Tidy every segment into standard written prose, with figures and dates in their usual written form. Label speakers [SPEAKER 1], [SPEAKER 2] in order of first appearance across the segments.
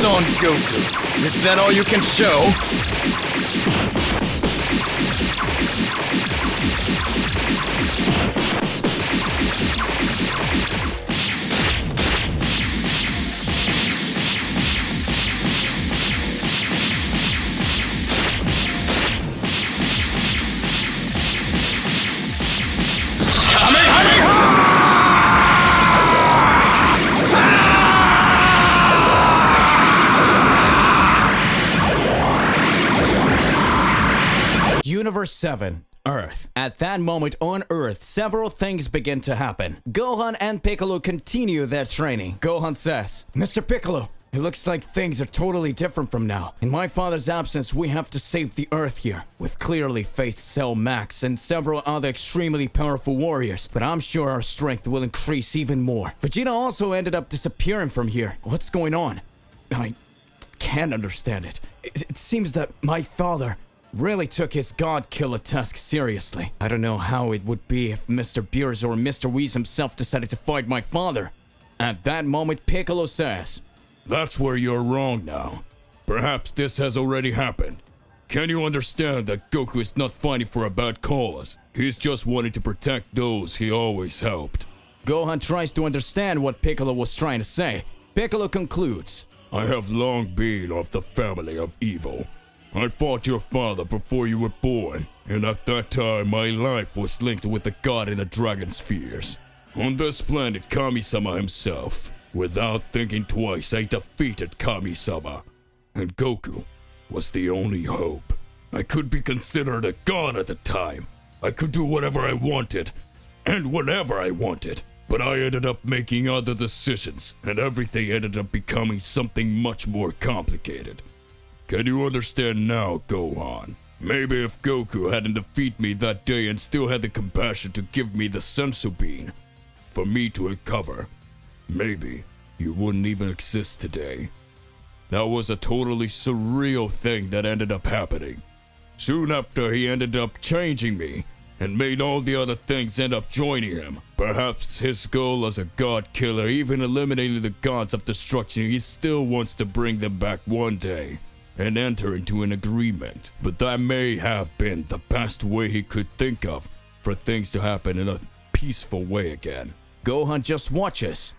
[SPEAKER 1] Son Goku. Is that all you can show?
[SPEAKER 2] Universe 7, Earth. At that moment on Earth, several things begin to happen. Gohan and Piccolo continue their training. Gohan says, Mr. Piccolo, it looks like things are totally different from now. In my father's absence, we have to save the Earth here. We've clearly faced Cell Max and several other extremely powerful warriors, but I'm sure our strength will increase even more. Vegeta also ended up disappearing from here. What's going on? I can't understand it. It seems that my father really took his God Killer task seriously. I don't know how it would be if Mr. Beerus or Mr. Whis himself decided to fight my father. At that moment, Piccolo says,
[SPEAKER 3] That's where you're wrong now. Perhaps this has already happened. Can you understand that Goku is not fighting for a bad cause? He's just wanting to protect those he always helped.
[SPEAKER 2] Gohan tries to understand what Piccolo was trying to say. Piccolo concludes,
[SPEAKER 3] I have long been of the family of evil. I fought your father before you were born, and at that time my life was linked with the god in the dragon spheres. On this planet, Kami-sama himself. Without thinking twice, I defeated Kami-sama. And Goku was the only hope. I could be considered a god at the time. I could do whatever I wanted, and whenever I wanted. But I ended up making other decisions, and everything ended up becoming something much more complicated. Can you understand now, Gohan? Maybe if Goku hadn't defeated me that day and still had the compassion to give me the Senzu Bean for me to recover, maybe you wouldn't even exist today. That was a totally surreal thing that ended up happening. Soon after, he ended up changing me and made all the other things end up joining him. Perhaps his goal as a god killer, even eliminating the gods of destruction, he still wants to bring them back one day and enter into an agreement. But that may have been the best way he could think of for things to happen in a peaceful way again.
[SPEAKER 2] Gohan just watches.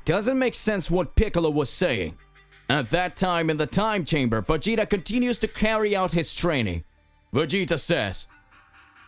[SPEAKER 2] Doesn't make sense what Piccolo was saying. At that time in the time chamber, Vegeta continues to carry out his training. Vegeta says,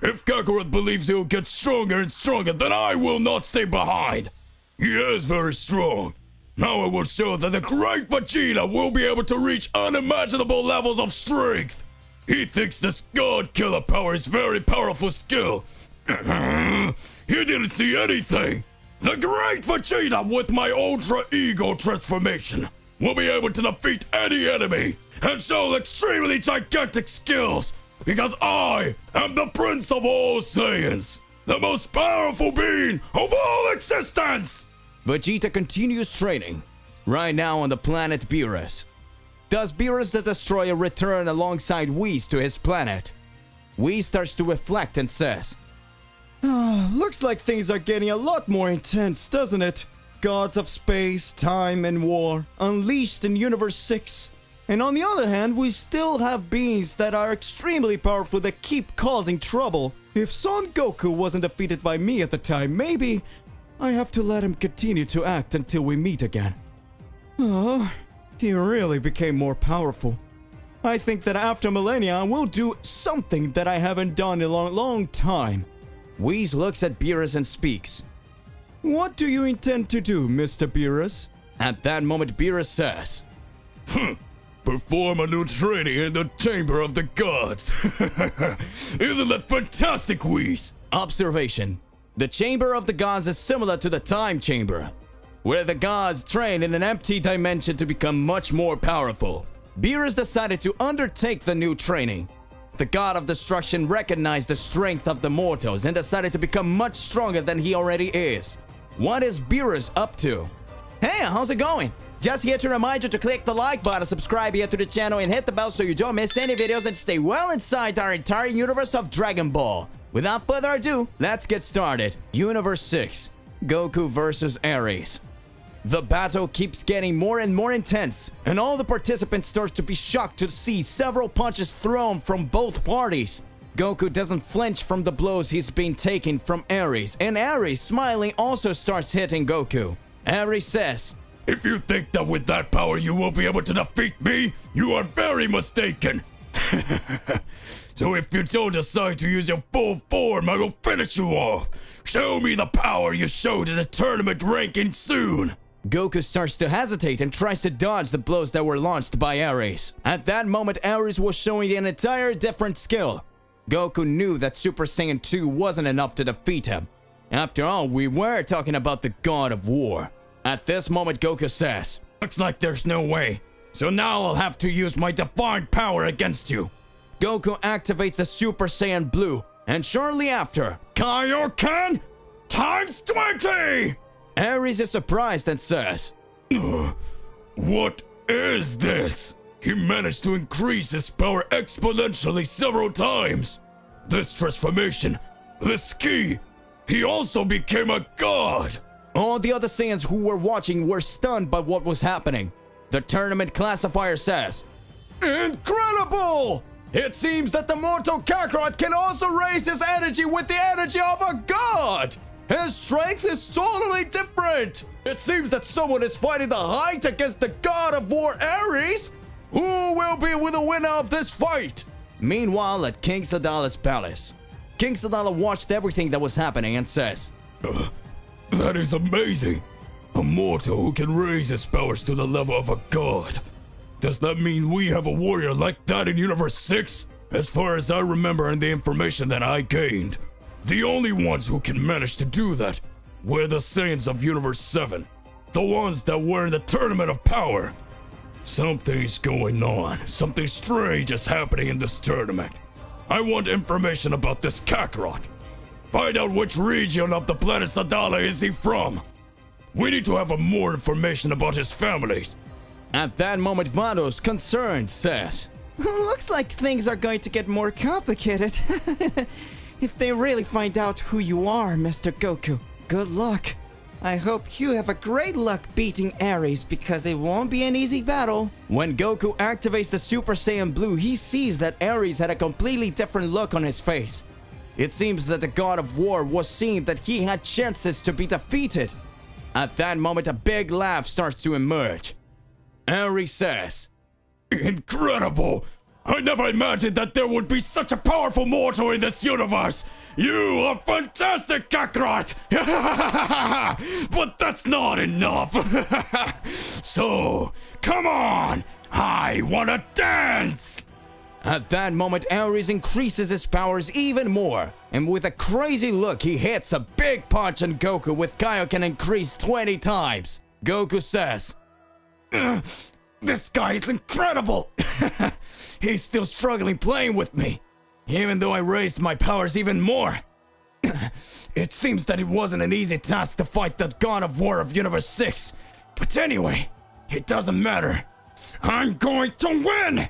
[SPEAKER 3] If Kakarot believes he'll get stronger and stronger, then I will not stay behind. He is very strong. Now I will show that the great Vegeta will be able to reach unimaginable levels of strength. He thinks this God Killer power is very powerful skill. He didn't see anything. The great Vegeta with my Ultra Ego transformation will be able to defeat any enemy and show extremely gigantic skills because I am the Prince of all Saiyans, the most powerful being of all existence.
[SPEAKER 2] Vegeta continues training, right now on the planet Beerus. Does Beerus the Destroyer return alongside Whis to his planet? Whis starts to reflect and says, looks like things are getting a lot more intense, doesn't it? Gods of space, time, and war, unleashed in Universe 6. And on the other hand, we still have beings that are extremely powerful that keep causing trouble. If Son Goku wasn't defeated by me at the time, maybe I have to let him continue to act until we meet again. Oh, he really became more powerful. I think that after millennia, I will do something that I haven't done in a long time. Whis looks at Beerus and speaks. What do you intend to do, Mr. Beerus? At that moment, Beerus says,
[SPEAKER 3] Perform a new training in the Chamber of the Gods. Isn't that fantastic, Whis?
[SPEAKER 2] Observation. The Chamber of the Gods is similar to the Time Chamber, where the gods train in an empty dimension to become much more powerful. Beerus decided to undertake the new training. The god of destruction recognized the strength of the mortals and decided to become much stronger than he already is. What is Beerus up to? Hey, how's it going? Just here to remind you to click the like button, subscribe here to the channel, and hit the bell so you don't miss any videos and stay well inside our entire universe of Dragon Ball. Without further ado, let's get started. Universe 6, Goku vs. Ares. The battle keeps getting more and more intense, and all the participants start to be shocked to see several punches thrown from both parties. Goku doesn't flinch from the blows he's been taking from Ares, and Ares, smiling, also starts hitting Goku. Ares says,
[SPEAKER 3] If you think that with that power you will be able to defeat me, you are very mistaken. So if you don't decide to use your full form, I will finish you off. Show me the power you showed in the tournament ranking soon.
[SPEAKER 2] Goku starts to hesitate and tries to dodge the blows that were launched by Ares. At that moment, Ares was showing an entire different skill. Goku knew that Super Saiyan 2 wasn't enough to defeat him. After all, we were talking about the God of War. At this moment, Goku says, Looks like there's no way. So now I'll have to use my divine power against you. Goku activates the Super Saiyan Blue, and shortly after, Kaioken times 20! Ares is surprised and says,
[SPEAKER 3] What is this? He managed to increase his power exponentially several times. This transformation, this ki, he also became a god.
[SPEAKER 2] All the other Saiyans who were watching were stunned by what was happening. The tournament classifier says, Incredible! It seems that the mortal Kakarot can also raise his energy with the energy of a god! His strength is totally different! It seems that someone is fighting the height against the God of War Ares! Who will be the winner of this fight? Meanwhile, at King Sadala's palace, King Sadala watched everything that was happening and says,
[SPEAKER 3] That is amazing! A mortal who can raise his powers to the level of a god. Does that mean we have a warrior like that in Universe 6? As far as I remember and the information that I gained, the only ones who can manage to do that were the Saiyans of Universe 7. The ones that were in the Tournament of Power. Something's going on. Something strange is happening in this tournament. I want information about this Kakarot. Find out which region of the planet Sadala is he from. We need to have more information about his families.
[SPEAKER 2] At that moment, Vados, concerned, says,
[SPEAKER 4] Looks like things are going to get more complicated. If they really find out who you are, Mr. Goku, good luck. I hope you have a great luck beating Ares because it won't be an easy battle.
[SPEAKER 2] When Goku activates the Super Saiyan Blue, he sees that Ares had a completely different look on his face. It seems that the God of War was seeing that he had chances to be defeated. At that moment, a big laugh starts to emerge. Ares says,
[SPEAKER 3] Incredible! I never imagined that there would be such a powerful mortal in this universe! You are fantastic, Kakarot! But that's not enough! So, come on! I wanna dance!
[SPEAKER 2] At that moment, Ares increases his powers even more, and with a crazy look, he hits a big punch on Goku with Kaioken increased 20 times. Goku says,
[SPEAKER 3] This guy is incredible!
[SPEAKER 2] He's still struggling playing with me, even though I raised my powers even more. It seems that it wasn't an easy task to fight the God of War of Universe 6. But anyway, it doesn't matter.
[SPEAKER 3] I'm going to win!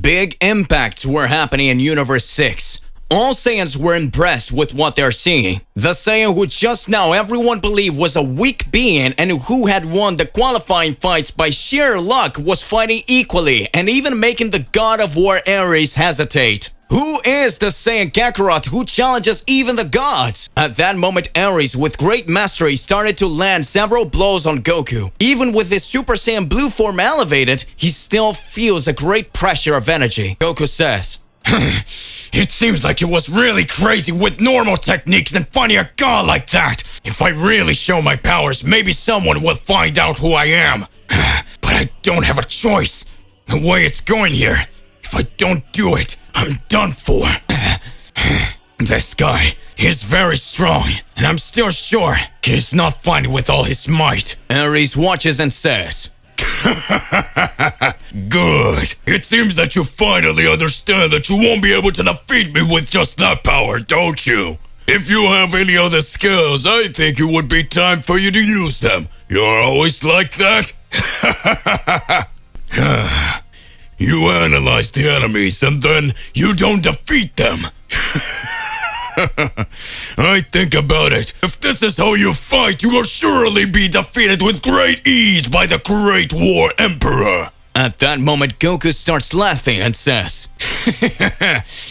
[SPEAKER 2] Big impacts were happening in Universe 6. All Saiyans were impressed with what they're seeing. The Saiyan who just now everyone believed was a weak being and who had won the qualifying fights by sheer luck was fighting equally and even making the God of War Ares hesitate. Who is the Saiyan Kakarot who challenges even the gods? At that moment, Ares, with great mastery, started to land several blows on Goku. Even with his Super Saiyan Blue form elevated, he still feels a great pressure of energy. Goku says,
[SPEAKER 3] It seems like it was really crazy with normal techniques than finding a god like that. If I really show my powers, maybe someone will find out who I am. But I don't have a choice. The way it's going here, if
[SPEAKER 1] If I don't do it, I'm done for. This guy, he's very strong, and I'm still sure he's not fighting with all his might.
[SPEAKER 2] Ares watches and says,
[SPEAKER 3] Good. It seems that you finally understand that you won't be able to defeat me with just that power, don't you? If you have any other skills, I think it would be time for you to use them. You're always like that? You analyze the enemies and then you don't defeat them. I think about it. If this is how you fight, you will surely be defeated with great ease by the Great War Emperor.
[SPEAKER 2] At that moment, Goku starts laughing and says,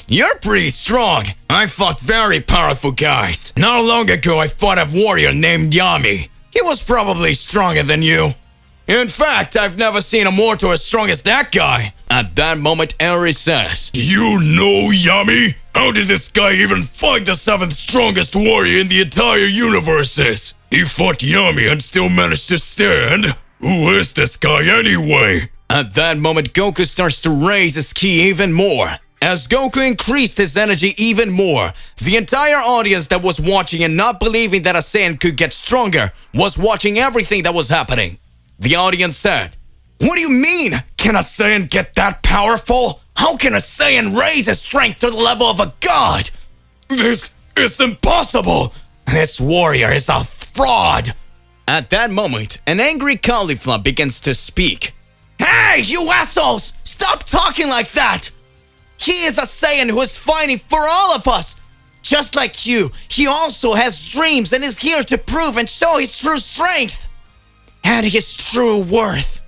[SPEAKER 1] You're pretty strong. I fought very powerful guys. Not long ago, I fought a warrior named Yami. He was probably stronger than you. In fact, I've never seen a mortal as strong as that guy.
[SPEAKER 2] At that moment, Ares says,
[SPEAKER 3] You know Yami? How did this guy even fight the 7th strongest warrior in the entire universes? He fought Yami and still managed to stand? Who is this guy anyway?
[SPEAKER 2] At that moment, Goku starts to raise his ki even more. As Goku increased his energy even more, the entire audience that was watching and not believing that a Saiyan could get stronger was watching everything that was happening. The audience said,
[SPEAKER 1] What do you mean? Can a Saiyan get that powerful? How can a Saiyan raise his strength to the level of a god? This is impossible. This warrior is a fraud.
[SPEAKER 2] At that moment, an angry Caulifla begins to speak.
[SPEAKER 1] Hey, you assholes! Stop talking like that! He is a Saiyan who is fighting for all of us. Just like you, he also has dreams and is here to prove and show his true strength and his true worth.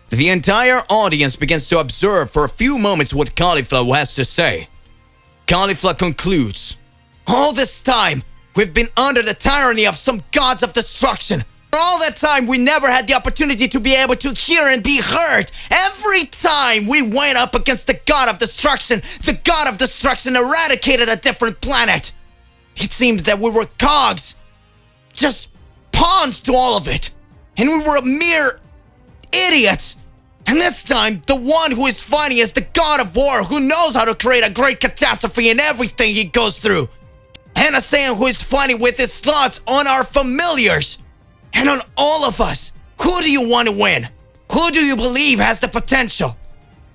[SPEAKER 2] The entire audience begins to observe for a few moments what Caulifla has to say. Caulifla concludes,
[SPEAKER 1] All this time, we've been under the tyranny of some gods of destruction. For all that time, we never had the opportunity to be able to hear and be heard. Every time we went up against the god of destruction eradicated a different planet. It seems that we were cogs, just pawns to all of it. And we were mere idiots. And this time, the one who is fighting is the god of war who knows how to create a great catastrophe in everything he goes through. And a Saiyan who is fighting with his thoughts on our familiars. And on all of us. Who do you want to win? Who do you believe has the potential?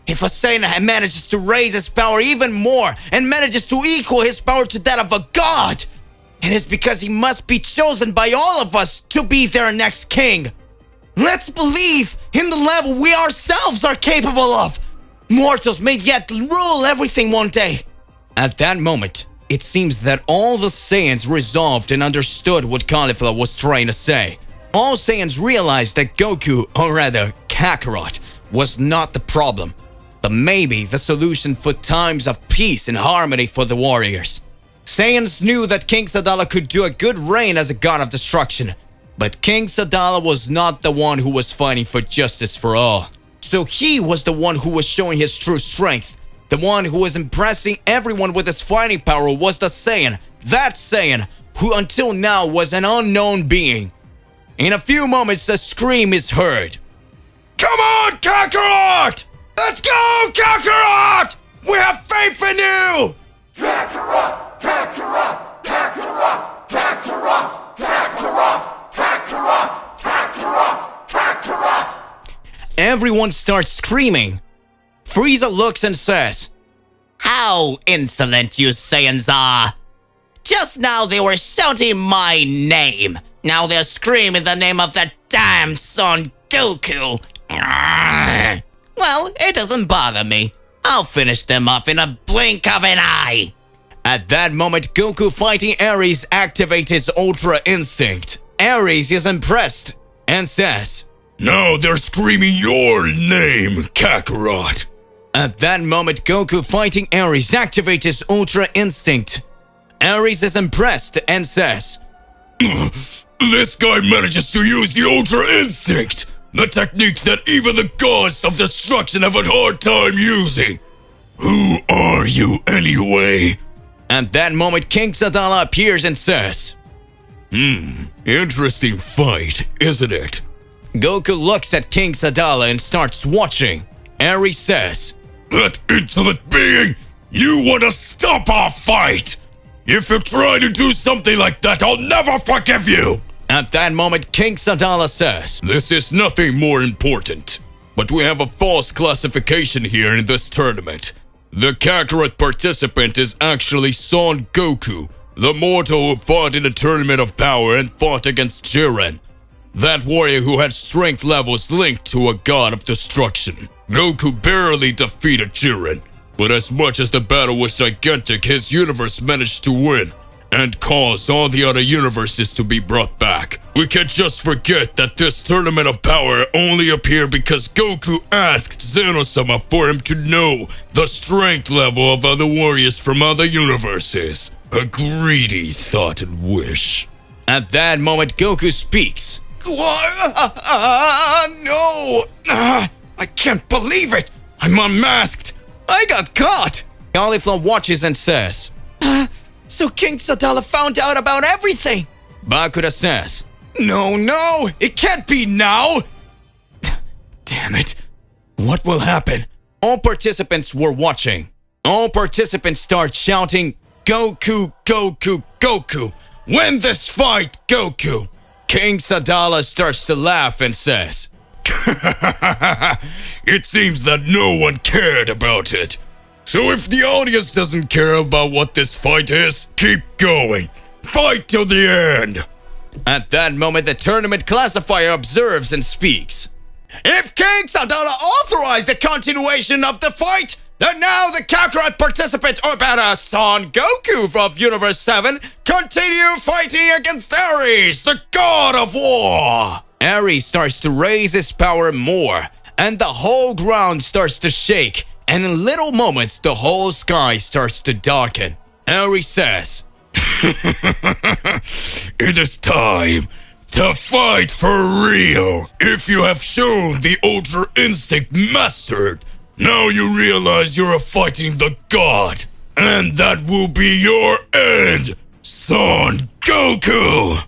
[SPEAKER 1] If a Saiyan manages to raise his power even more and manages to equal his power to that of a god, it is because he must be chosen by all of us to be their next king. Let's believe in the level we ourselves are capable of. Mortals may yet rule everything one day.
[SPEAKER 2] At that moment, it seems that all the Saiyans resolved and understood what Caulifla was trying to say. All Saiyans realized that Goku, or rather Kakarot, was not the problem, but maybe the solution for times of peace and harmony for the warriors. Saiyans knew that King Sadala could do a good reign as a god of destruction, but King Sadala was not the one who was fighting for justice for all. So he was the one who was showing his true strength. The one who was impressing everyone with his fighting power was the Saiyan, that Saiyan, who until now was an unknown being. In a few moments, a scream is heard.
[SPEAKER 1] Come on, Kakarot! Let's go, Kakarot! We have faith in you! Kakarot! Kakarot! Kakarot! Kakarot! Kakarot! Kakarot! Kakarot! Kakarot!
[SPEAKER 2] Everyone starts screaming. Frieza looks and says,
[SPEAKER 5] How insolent you Saiyans are! Just now they were shouting my name. Now they're screaming the name of that damn Son Goku. Well, it doesn't bother me. I'll finish them off in a blink of an eye.
[SPEAKER 2] At that moment, Goku fighting Ares activates his Ultra Instinct. Ares is impressed and says,
[SPEAKER 3] Now they're screaming your name, Kakarot.
[SPEAKER 2] At that moment, Goku fighting Ares activates his Ultra Instinct. Ares is impressed and says,
[SPEAKER 3] This guy manages to use the Ultra Instinct, the technique that even the gods of destruction have a hard time using. Who are you anyway?
[SPEAKER 2] At that moment, King Sadala appears and says,
[SPEAKER 3] Interesting fight, isn't it?
[SPEAKER 2] Goku looks at King Sadala and starts watching. Ares says,
[SPEAKER 3] That insolent being! You want to stop our fight! If you try to do something like that, I'll never forgive you!
[SPEAKER 2] At that moment, King Sadala says,
[SPEAKER 3] This is nothing more important. But we have a false classification here in this tournament. The Kakarot participant is actually Son Goku, the mortal who fought in the Tournament of Power and fought against Jiren, that warrior who had strength levels linked to a god of destruction. Goku barely defeated Jiren, but as much as the battle was gigantic, his universe managed to win and caused all the other universes to be brought back. We can't just forget that this Tournament of Power only appeared because Goku asked Zeno-sama for him to know the strength level of other warriors from other universes. A greedy thought and wish.
[SPEAKER 2] At that moment, Goku speaks.
[SPEAKER 1] No! I can't believe it! I'm unmasked! I got caught!
[SPEAKER 2] Cauliflower watches and says,
[SPEAKER 1] So King Sadala found out about everything!
[SPEAKER 2] Bakura says,
[SPEAKER 1] No, it can't be now! Damn it. What will happen?
[SPEAKER 2] all participants were watching. All participants start shouting, Goku, Goku, Goku! Win this fight, Goku! King Sadala starts to laugh and says,
[SPEAKER 3] It seems that no one cared about it. So if the audience doesn't care about what this fight is, keep going. Fight till the end.
[SPEAKER 2] At that moment, the tournament classifier observes and speaks.
[SPEAKER 1] If King Sadala authorized the continuation of the fight, then now the Kakarot participant, or better, Son Goku of Universe 7, continue fighting against Ares, the god of war!
[SPEAKER 2] Ares starts to raise his power more, and the whole ground starts to shake, and in little moments, the whole sky starts to darken. Ares says,
[SPEAKER 3] It is time to fight for real. If you have shown the Ultra Instinct mastered, now you realize you're fighting the god. And that will be your end, Son Goku!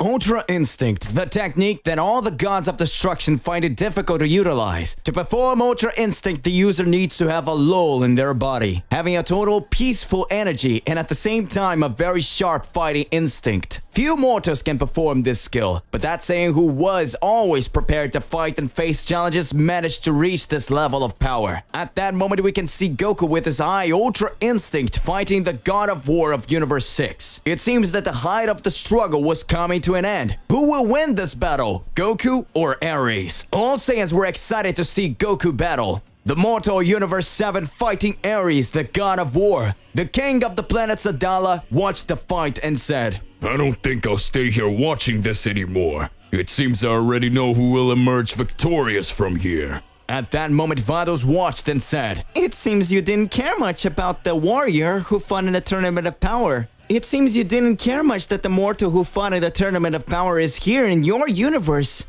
[SPEAKER 2] Ultra Instinct, the technique that all the gods of destruction find it difficult to utilize. To perform Ultra Instinct, the user needs to have a lull in their body, having a total peaceful energy and at the same time a very sharp fighting instinct. Few mortals can perform this skill, but that Saiyan who was always prepared to fight and face challenges managed to reach this level of power. At that moment, we can see Goku with his high Ultra Instinct fighting the God of War of Universe 6. It seems that the height of the struggle was coming to an end. Who will win this battle, Goku or Ares? All Saiyans were excited to see Goku battle. The mortal Universe 7 fighting Ares, the God of War. The king of the planet Sadala watched the fight and said,
[SPEAKER 3] I don't think I'll stay here watching this anymore. It seems I already know who will emerge victorious from here.
[SPEAKER 2] At that moment, Vados watched and said,
[SPEAKER 4] It seems you didn't care much about the warrior who fought in the Tournament of Power. It seems you didn't care much that the mortal who fought in the Tournament of Power is here in your universe.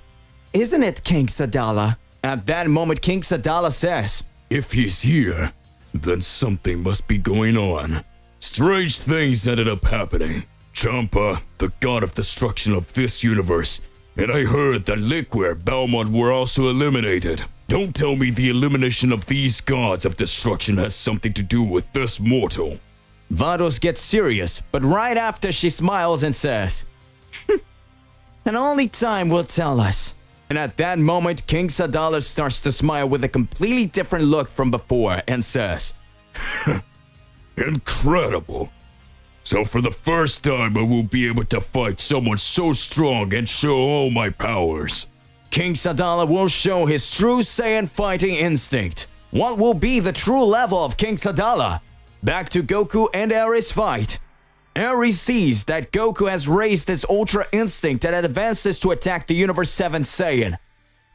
[SPEAKER 4] Isn't it, King Sadala?
[SPEAKER 2] At that moment, King Sadala says,
[SPEAKER 3] If he's here, then something must be going on. Strange things ended up happening. Champa, the god of destruction of this universe, and I heard that Liquid, Balmont were also eliminated. Don't tell me the elimination of these gods of destruction has something to do with this mortal.
[SPEAKER 2] Vados gets serious, but right after she smiles and says,
[SPEAKER 4] And only time will tell us.
[SPEAKER 2] And at that moment, King Sadala starts to smile with a completely different look from before and says,
[SPEAKER 3] Incredible. So for the first time, I will be able to fight someone so strong and show all my powers.
[SPEAKER 2] King Sadala will show his true Saiyan fighting instinct. What will be the true level of King Sadala? Back to Goku and Ares fight. Ares sees that Goku has raised his Ultra Instinct and advances to attack the Universe 7 Saiyan.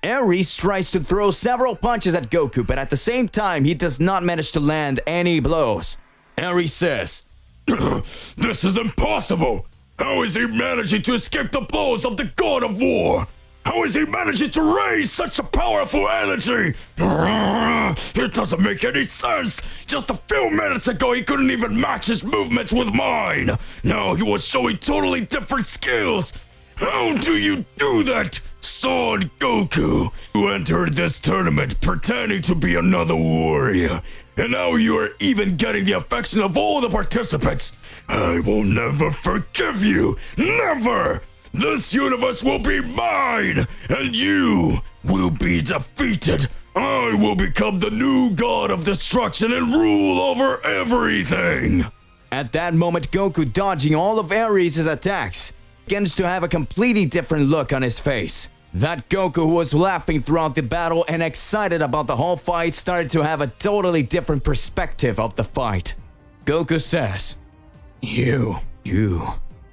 [SPEAKER 2] Ares tries to throw several punches at Goku, but at the same time, he does not manage to land any blows. Ares says,
[SPEAKER 3] This is impossible! How is he managing to escape the blows of the God of War? How is he managing to raise such a powerful energy? It doesn't make any sense! Just a few minutes ago he couldn't even match his movements with mine! Now he was showing totally different skills! How do you do that, Son Goku? You entered this tournament pretending to be another warrior, and now you are even getting the affection of all the participants. I will never forgive you. Never! This universe will be mine, and you will be defeated. I will become the new god of destruction and rule over everything.
[SPEAKER 2] At that moment, Goku, dodging all of Ares' attacks, begins to have a completely different look on his face. That Goku who was laughing throughout the battle and excited about the whole fight started to have a totally different perspective of the fight. Goku says, You,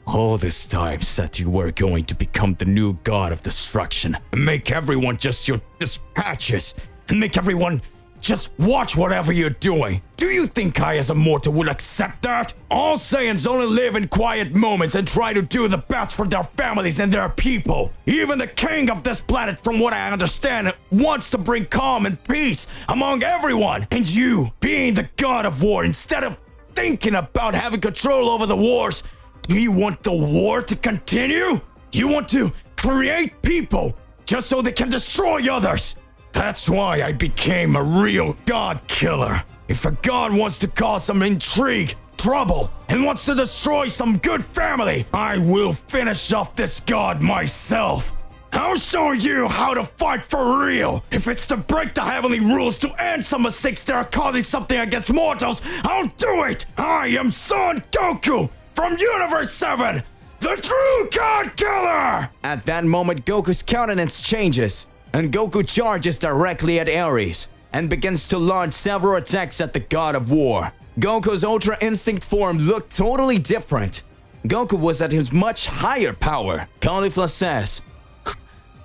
[SPEAKER 2] all this time said you were going to become the new god of destruction and make everyone just your dispatches and make everyone just watch whatever you're doing. Do you think I as a mortal would accept that? All Saiyans only live in quiet moments and try to do the best for their families and their people. Even the king of this planet, from what I understand, wants to bring calm and peace among everyone. And you, being the god of war, instead of thinking about having control over the wars, do you want the war to continue? You want to create people just so they can destroy others. That's why I became a real god killer. If a god wants to cause some intrigue, trouble, and wants to destroy some good family, I will finish off this god myself. I'll show you how to fight for real. If it's to break the heavenly rules to end some mistakes that are causing something against mortals, I'll do it. I am Son Goku from Universe 7, the true god killer. At that moment, Goku's countenance changes, and Goku charges directly at Ares and begins to launch several attacks at the God of War. Goku's Ultra Instinct form looked totally different. Goku was at his much higher power. Caulifla says,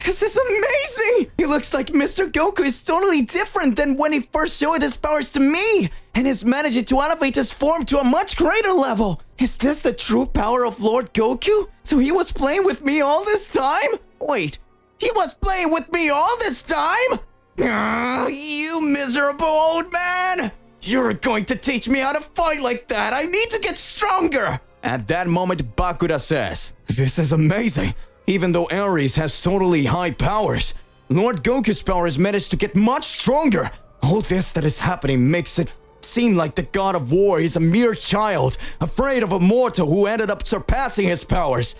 [SPEAKER 4] This is amazing! It looks like Mr. Goku is totally different than when he first showed his powers to me, and is managing to elevate his form to a much greater level. Is this the true power of Lord Goku? So he was playing with me all this time? Wait, he was playing with me all this time? You miserable old man! You're going to teach me how to fight like that. I need to get stronger.
[SPEAKER 2] At that moment, Bakura says, This is amazing. Even though Ares has totally high powers, Lord Goku's powers managed to get much stronger. All this that is happening makes it seem like the God of War is a mere child, afraid of a mortal who ended up surpassing his powers.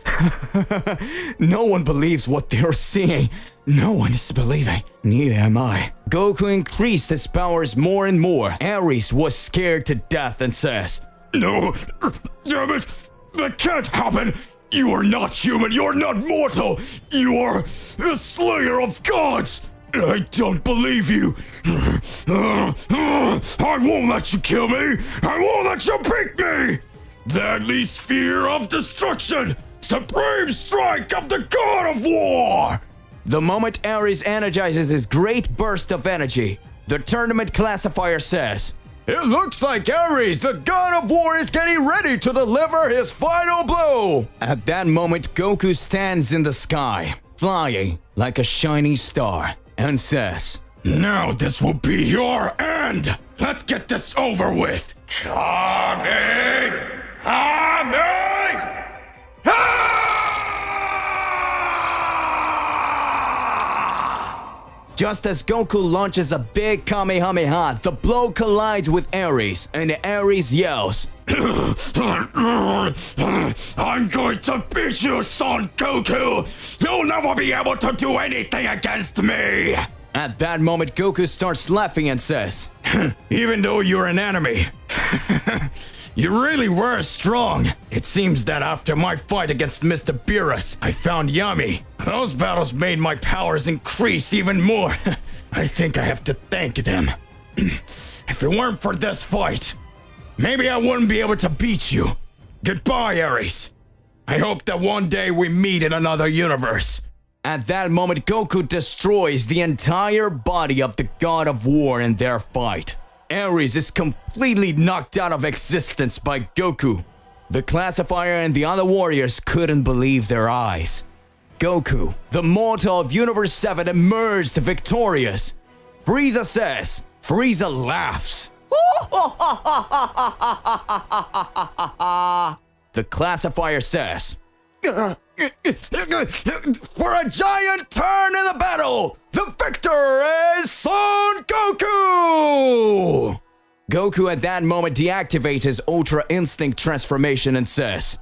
[SPEAKER 2] No one believes what they're seeing. No one is believing. Neither am I. Goku increased his powers more and more. Ares was scared to death and says,
[SPEAKER 3] No, damn it, that can't happen. You are not human, you're not mortal. You are the slayer of gods. I don't believe you. I won't let you kill me. I won't let you beat me. Deadly sphere of destruction. Supreme strike of the God of War.
[SPEAKER 2] The moment Ares energizes his great burst of energy, the tournament classifier says, It looks like Ares, the God of War, is getting ready to deliver his final blow. At that moment, Goku stands in the sky, flying like a shining star, and says,
[SPEAKER 3] Now this will be your end. Let's get this over with. Kame!
[SPEAKER 2] Just as Goku launches a big Kamehameha, the blow collides with Ares, and Ares yells,
[SPEAKER 3] I'm going to beat you, Son Goku! You'll never be able to do anything against me!
[SPEAKER 2] At that moment, Goku starts laughing and says,
[SPEAKER 3] Even though you're an enemy, you really were strong. It seems that after my fight against Mr. Beerus, I found Yami. Those battles made my powers increase even more. I think I have to thank them. If it weren't for this fight, maybe I wouldn't be able to beat you.
[SPEAKER 2] Goodbye, Ares. I hope that one day we meet in another universe. At that moment, Goku destroys the entire body of the God of War in their fight. Ares is completely knocked out of existence by Goku. The classifier and the other warriors couldn't believe their eyes. Goku, the mortal of Universe 7, emerged victorious. Frieza says. Frieza laughs. The classifier says. For a giant turn in the battle, the victor is Son Goku! Goku at that moment deactivates his Ultra Instinct transformation and says,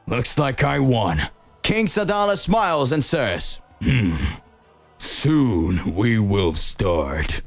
[SPEAKER 2] looks like I won. King Sadala smiles and says,
[SPEAKER 3] Soon we will start.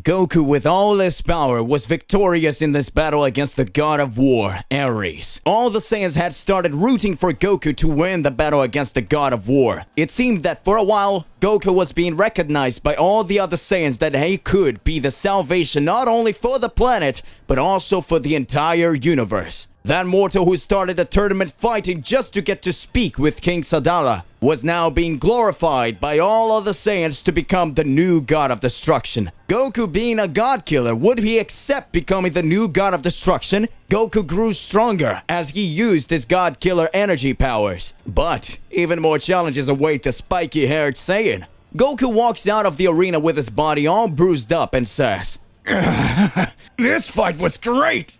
[SPEAKER 2] Goku, with all his power, was victorious in this battle against the God of War, Ares. All the Saiyans had started rooting for Goku to win the battle against the God of War. It seemed that for a while, Goku was being recognized by all the other Saiyans that he could be the salvation not only for the planet, but also for the entire universe. That mortal who started the tournament fighting just to get to speak with King Sadala was now being glorified by all other Saiyans to become the new God of Destruction. Goku being a God killer, would he accept becoming the new God of Destruction? Goku grew stronger as he used his God killer energy powers. But even more challenges await the spiky-haired Saiyan. Goku walks out of the arena with his body all bruised up and says, this fight was great!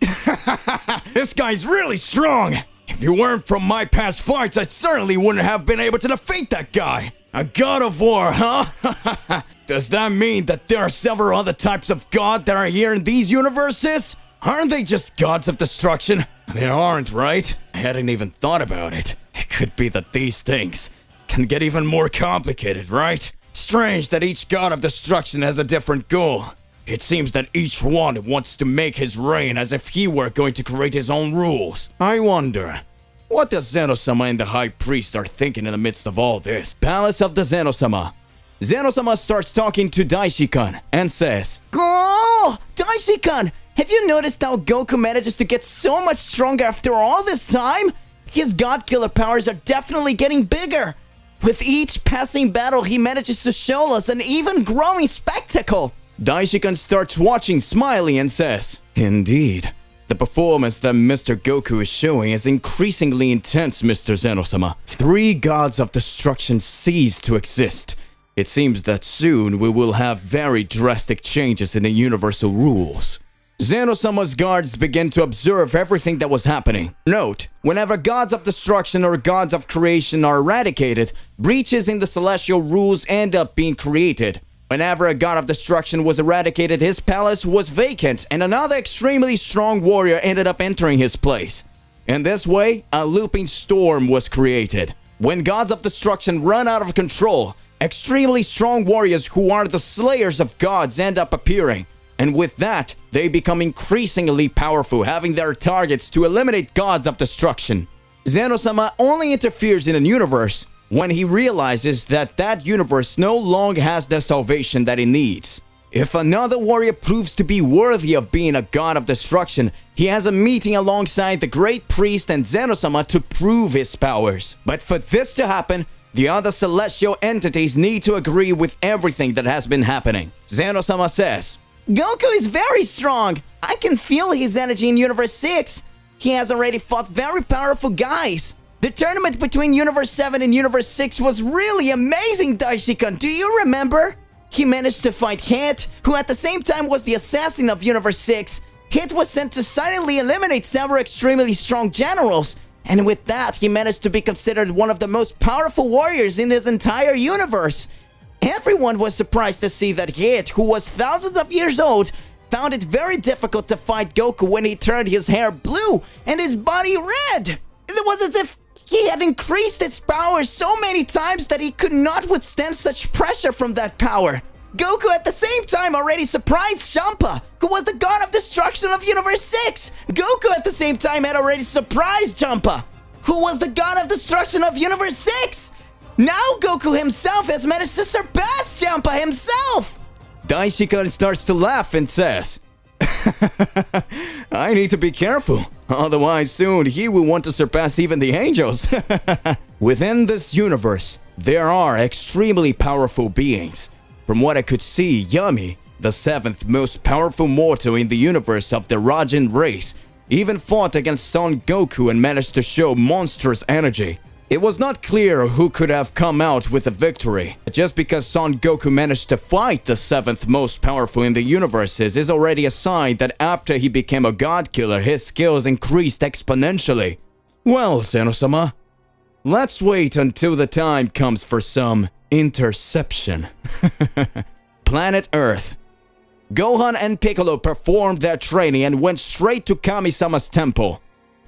[SPEAKER 2] This guy's really strong! If you weren't from my past fights, I certainly wouldn't have been able to defeat that guy! A God of War, huh? Does that mean that there are several other types of God that are here in these universes? Aren't they just gods of destruction? They aren't, right? I hadn't even thought about it. It could be that these things can get even more complicated, right? Strange that each God of destruction has a different goal. It seems that each one wants to make his reign as if he were going to create his own rules. I wonder, what does Zeno-sama and the High Priest are thinking in the midst of all this? Palace of the Zeno-sama. Zeno-sama starts talking to Daishi-kun and says,
[SPEAKER 4] Oh, Daishi-kun, have you noticed how Goku manages to get so much stronger after all this time? His God Killer powers are definitely getting bigger. With each passing battle, he manages to show us an even growing spectacle.
[SPEAKER 2] Daishi-kun starts watching smiling and says, indeed, the performance that Mr. Goku is showing is increasingly intense, Mr. Zeno-sama. 3 gods of destruction cease to exist. It seems that soon we will have very drastic changes in the universal rules. Zeno-sama's guards begin to observe everything that was happening. Note, whenever gods of destruction or gods of creation are eradicated, breaches in the celestial rules end up being created. Whenever a god of destruction was eradicated, his palace was vacant and another extremely strong warrior ended up entering his place. In this way, a looping storm was created. When gods of destruction run out of control, extremely strong warriors who are the slayers of gods end up appearing. And with that, they become increasingly powerful, having their targets to eliminate gods of destruction. Zeno-sama only interferes in a universe when he realizes that that universe no longer has the salvation that it needs. If another warrior proves to be worthy of being a god of destruction, he has a meeting alongside the great priest and Zeno-sama to prove his powers. But for this to happen, the other celestial entities need to agree with everything that has been happening. Zeno-sama says,
[SPEAKER 4] Goku is very strong. I can feel his energy in Universe 6. He has already fought very powerful guys. The tournament between Universe 7 and Universe 6 was really amazing, Daishi-kun. Do you remember? He managed to fight Hit, who at the same time was the assassin of Universe 6. Hit was sent to silently eliminate several extremely strong generals. And with that, he managed to be considered one of the most powerful warriors in his entire universe. Everyone was surprised to see that Hit, who was thousands of years old, found it very difficult to fight Goku when he turned his hair blue and his body red. It was as if he had increased his power so many times that he could not withstand such pressure from that power. Goku at the same time already surprised Champa, who was the god of destruction of Universe 6. Goku at the same time had already surprised Champa, who was the god of destruction of Universe 6. Now Goku himself has managed to surpass Champa himself.
[SPEAKER 2] Daishikan starts to laugh and says, I need to be careful, otherwise soon he will want to surpass even the angels. Within this universe, there are extremely powerful beings. From what I could see, Yami, the 7th most powerful mortal in the universe of the Rajin race, even fought against Son Goku and managed to show monstrous energy. It was not clear who could have come out with a victory. Just because Son Goku managed to fight the 7th most powerful in the universes is already a sign that after he became a god killer, his skills increased exponentially. Well, Seno-sama, let's wait until the time comes for some interception. Planet Earth. Gohan and Piccolo performed their training and went straight to Kami-sama's temple.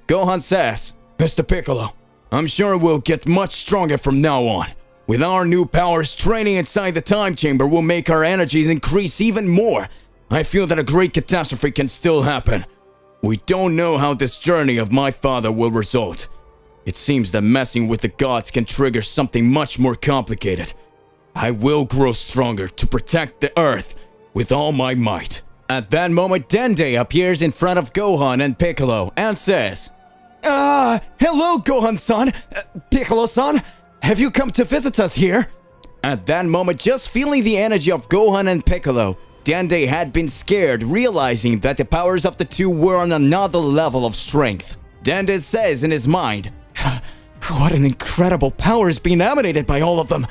[SPEAKER 2] Gohan says, Mr. Piccolo, I'm sure we'll get much stronger from now on. With our new powers, training inside the time chamber will make our energies increase even more. I feel that a great catastrophe can still happen. We don't know how this journey of my father will result. It seems that messing with the gods can trigger something much more complicated. I will grow stronger to protect the Earth with all my might. At that moment, Dende appears in front of Gohan and Piccolo and says, hello, Gohan-san, Piccolo-san, have you come to visit us here? At that moment, just feeling the energy of Gohan and Piccolo, Dende had been scared, realizing that the powers of the two were on another level of strength. Dende says in his mind, what an incredible power is being emanated by all of them.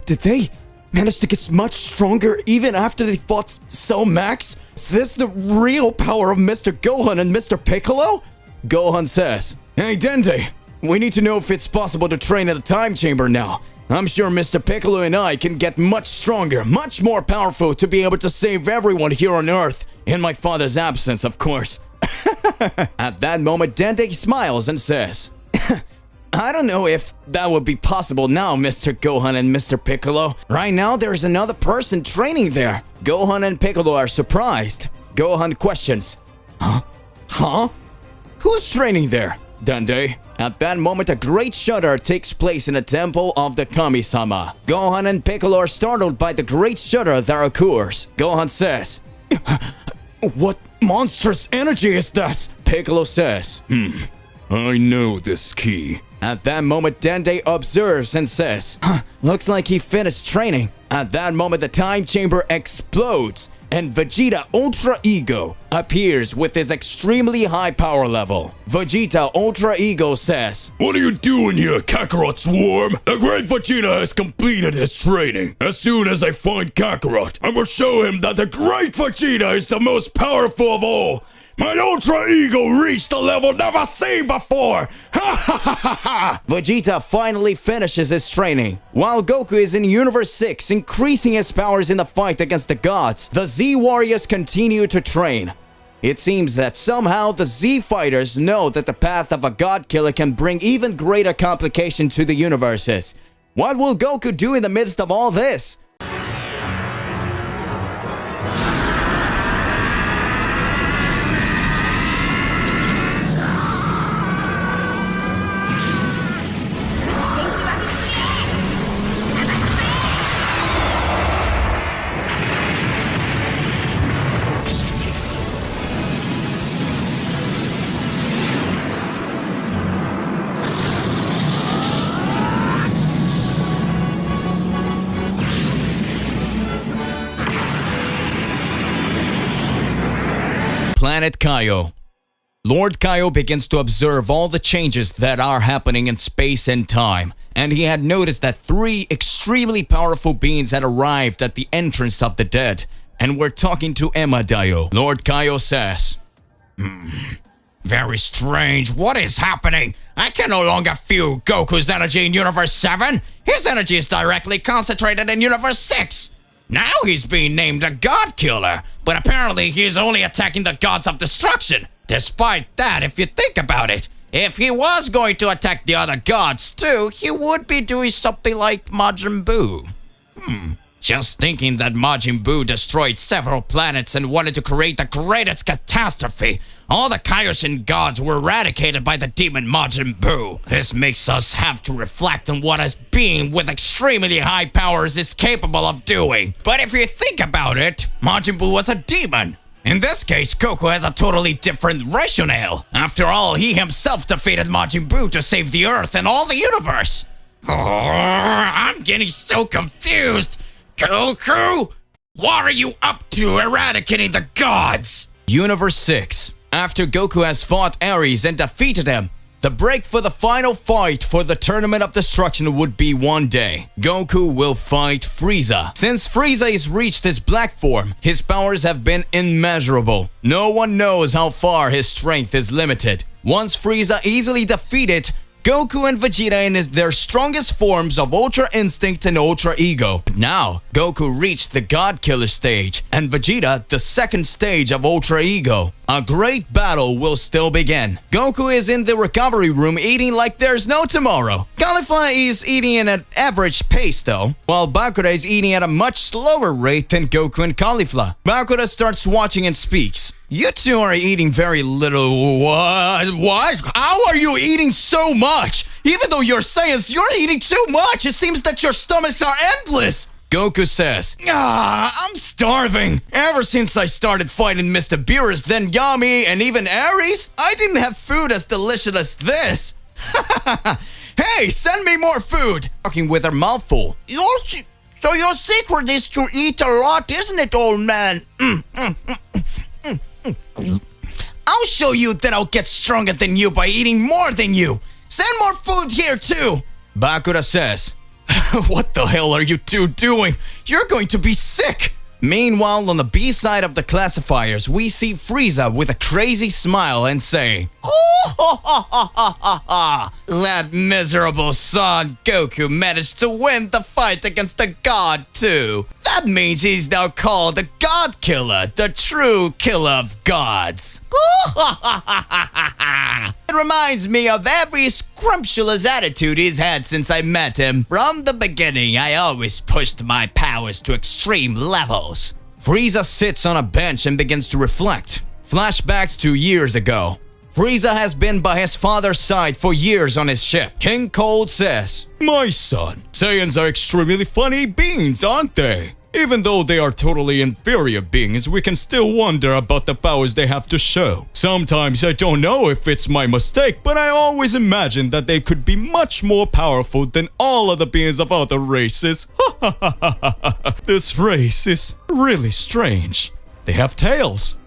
[SPEAKER 2] Did they manage to get much stronger even after they fought Cell Max? Is this the real power of Mr. Gohan and Mr. Piccolo? Gohan says, Hey Dende, we need to know if it's possible to train at the time chamber now. I'm sure Mr. Piccolo and I can get much stronger, much more powerful to be able to save everyone here on Earth. In my father's absence, of course. At that moment, Dende smiles and says, I don't know if that would be possible now, Mr. Gohan and Mr. Piccolo. Right now, there's another person training there. Gohan and Piccolo are surprised. Gohan questions, Huh? Who's training there? Dende. At that moment, a great shudder takes place in the temple of the Kami-sama. Gohan and Piccolo are startled by the great shudder that occurs. Gohan says, What monstrous energy is that? Piccolo says,
[SPEAKER 3] I know this key.
[SPEAKER 2] At that moment, Dende observes and says, Looks like he finished training. At that moment, the time chamber explodes and Vegeta Ultra Ego appears with his extremely high power level. Vegeta Ultra Ego says,
[SPEAKER 3] What are you doing here, Kakarot Swarm? The great Vegeta has completed his training. As soon as I find Kakarot, I will show him that the great Vegeta is the most powerful of all. My Ultra Ego reached a level never seen before! Ha ha ha ha ha!
[SPEAKER 2] Vegeta finally finishes his training. While Goku is in Universe 6 increasing his powers in the fight against the gods, the Z Warriors continue to train. It seems that somehow the Z Fighters know that the path of a god killer can bring even greater complication to the universes. What will Goku do in the midst of all this? Planet Kaio. Lord Kaio begins to observe all the changes that are happening in space and time, and he had noticed that 3 extremely powerful beings had arrived at the entrance of the dead and were talking to Emma Dio. Lord Kaio says,
[SPEAKER 1] Very strange. What is happening? I can no longer feel Goku's energy in Universe 7. His energy is directly concentrated in Universe 6. Now he's being named a God Killer, but apparently he is only attacking the gods of destruction. Despite that, if you think about it, if he was going to attack the other gods too, he would be doing something like Majin Buu. Just thinking that Majin Buu destroyed several planets and wanted to create the greatest catastrophe. All the Kaioshin gods were eradicated by the demon Majin Buu. This makes us have to reflect on what a being with extremely high powers is capable of doing. But if you think about it, Majin Buu was a demon. In this case, Goku has a totally different rationale. After all, he himself defeated Majin Buu to save the Earth and all the universe. I'm getting so confused. Goku, what are you up to eradicating the gods?
[SPEAKER 2] Universe 6. After Goku has fought Ares and defeated him, the break for the final fight for the Tournament of Destruction would be one day. Goku will fight Frieza. Since Frieza has reached his black form, his powers have been immeasurable. No one knows how far his strength is limited. Once Frieza easily defeated, Goku and Vegeta in their strongest forms of Ultra Instinct and Ultra Ego. But now, Goku reached the God Killer stage, and Vegeta the second stage of Ultra Ego. A great battle will still begin. Goku is in the recovery room eating like there's no tomorrow. Caulifla is eating at an average pace though, while Bakura is eating at a much slower rate than Goku and Caulifla. Bakura starts watching and speaks. You two are eating very little. What? How are you eating so much? Even though you're Saiyans, you're eating too much. It seems that your stomachs are endless. Goku says, I'm starving. Ever since I started fighting Mr. Beerus, then Yami, and even Ares, I didn't have food as delicious as this. Hey, send me more food. Talking with her mouth full. So your secret is to eat a lot, isn't it, old man? I'll show you that I'll get stronger than you by eating more than you. Send more food here too. Bakura says, what the hell are you two doing? You're going to be sick. Meanwhile, on the B side of the classifiers, we see Frieza with a crazy smile and say, that miserable son Goku managed to win the fight against the god too. That means he's now called the God Killer, the true killer of gods. It reminds me of every scrumptious attitude he's had since I met him. From the beginning, I always pushed my powers to extreme levels. Frieza sits on a bench and begins to reflect. Flashbacks to years ago. Frieza has been by his father's side for years on his ship. King Cold says, my son, Saiyans are extremely funny beings, aren't they? Even though they are totally inferior beings, we can still wonder about the powers they have to show. Sometimes I don't know if it's my mistake, but I always imagine that they could be much more powerful than all of the beings of other races. This race is really strange. They have tails.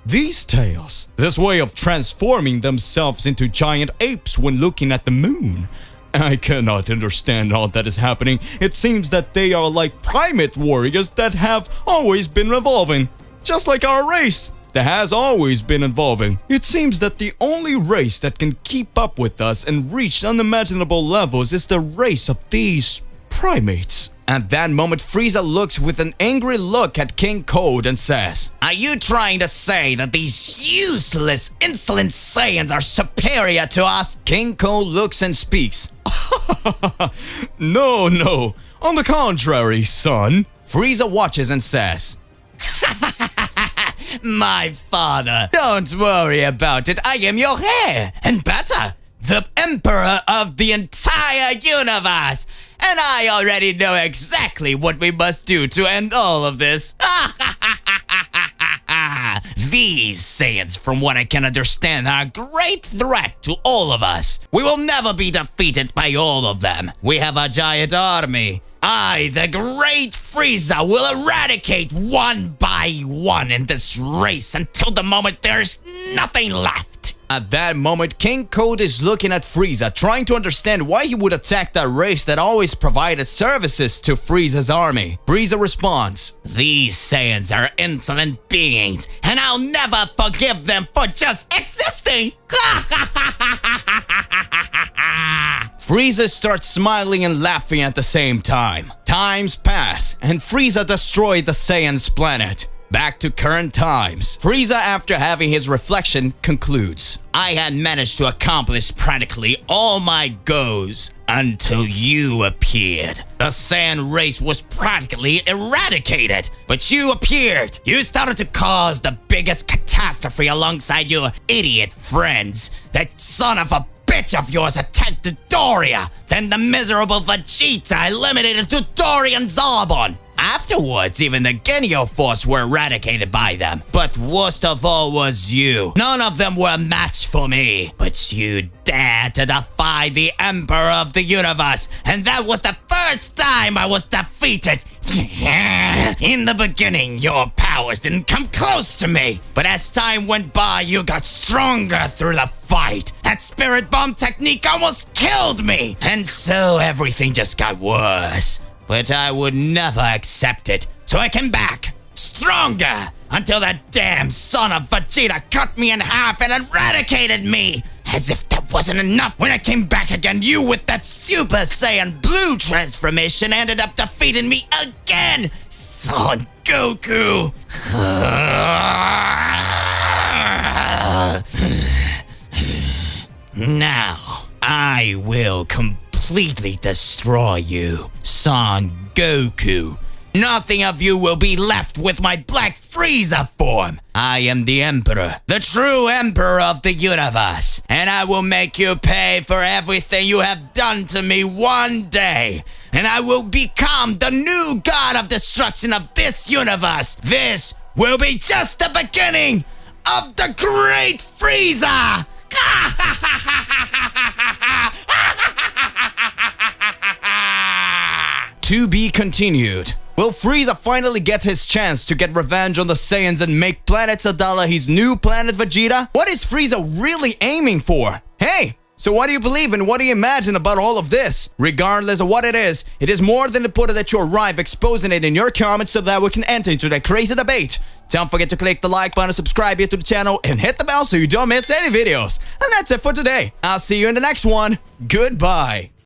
[SPEAKER 2] These tails. This way of transforming themselves into giant apes when looking at the moon. I cannot understand all that is happening. It seems that they are like primate warriors that have always been evolving. Just like our race that has always been evolving. It seems that the only race that can keep up with us and reach unimaginable levels is the race of these primates. At that moment, Frieza looks with an angry look at King Cold and says, are you trying to say that these useless, insolent Saiyans are superior to us? King Cold looks and speaks. No. On the contrary, son. Frieza watches and says, my father, don't worry about it. I am your heir, and better, the emperor of the entire universe. And I already know exactly what we must do to end all of this. These Saiyans, from what I can understand, are a great threat to all of us. We will never be defeated by all of them. We have a giant army. I, the great Frieza, will eradicate one by one in this race until the moment there's nothing left. At that moment, King Code is looking at Frieza, trying to understand why he would attack that race that always provided services to Frieza's army. Frieza responds,
[SPEAKER 5] These Saiyans are insolent beings, and I'll never forgive them for just existing!
[SPEAKER 2] Frieza starts smiling and laughing at the same time. Times pass, and Frieza destroyed the Saiyan's planet. Back to current times. Frieza, after having his reflection, concludes,
[SPEAKER 5] I had managed to accomplish practically all my goals until you appeared. The Saiyan race was practically eradicated, but you appeared. You started to cause the biggest catastrophe alongside your idiot friends. That son of a bitch of yours attacked Doria. Then the miserable Vegeta eliminated Doria and Zarbon. Afterwards, even the Genio Force were eradicated by them. But worst of all was you. None of them were a match for me. But you dared to defy the Emperor of the Universe. And that was the first time I was defeated. In the beginning, your powers didn't come close to me. But as time went by, you got stronger through the fight. That spirit bomb technique almost killed me. And so everything just got worse. But I would never accept it, so I came back, stronger, until that damn son of Vegeta cut me in half and eradicated me! As if that wasn't enough, when I came back again, you with that Super Saiyan Blue transformation ended up defeating me again! Son Goku! Now, I will completely destroy you, Son Goku. Nothing of you will be left with my Black Frieza form. I am the Emperor, the true Emperor of the universe, and I will make you pay for everything you have done to me one day. And I will become the new god of destruction of this universe. This will be just the beginning of the Great Frieza!
[SPEAKER 2] To be continued. Will Frieza finally get his chance to get revenge on the Saiyans and make Planet Sadala his new planet Vegeta? What is Frieza really aiming for? Hey! So what do you believe and what do you imagine about all of this? Regardless of what it is more than important that you arrive exposing it in your comments so that we can enter into that crazy debate. Don't forget to click the like button, subscribe here to the channel, and hit the bell so you don't miss any videos. And that's it for today. I'll see you in the next one. Goodbye.